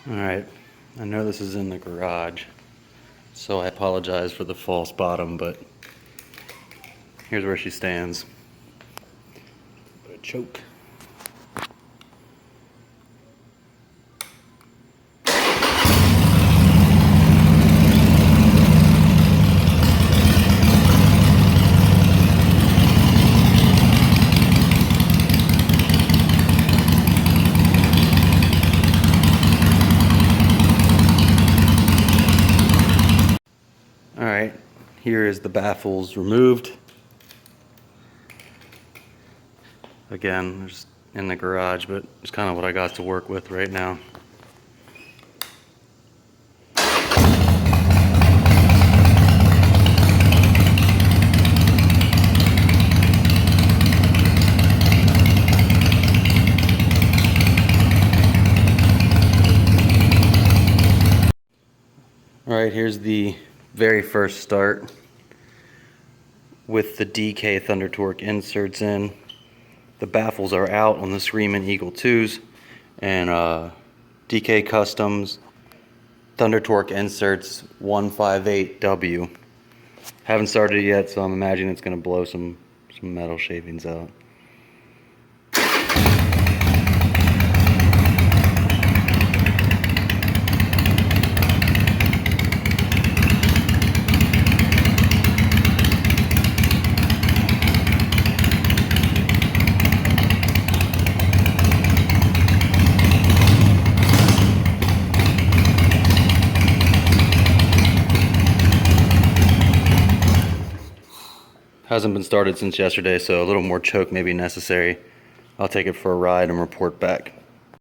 Alright, I know this is in the garage, so I apologize for the false bottom, but here's where she stands. Put a choke. Alright, here is the baffles removed. Again, they're just in the garage, but it's kind of what I got to work with right now. Alright, here's the very first start with the DK Thunder Torque inserts in. The baffles are out on the Screamin Eagle IIs, and DK Customs Thunder Torque inserts 158W. Haven't started yet, so I'm imagining it's going to blow some metal shavings out. Hasn't been started since yesterday, so a little more choke may be necessary. I'll take it for a ride and report back.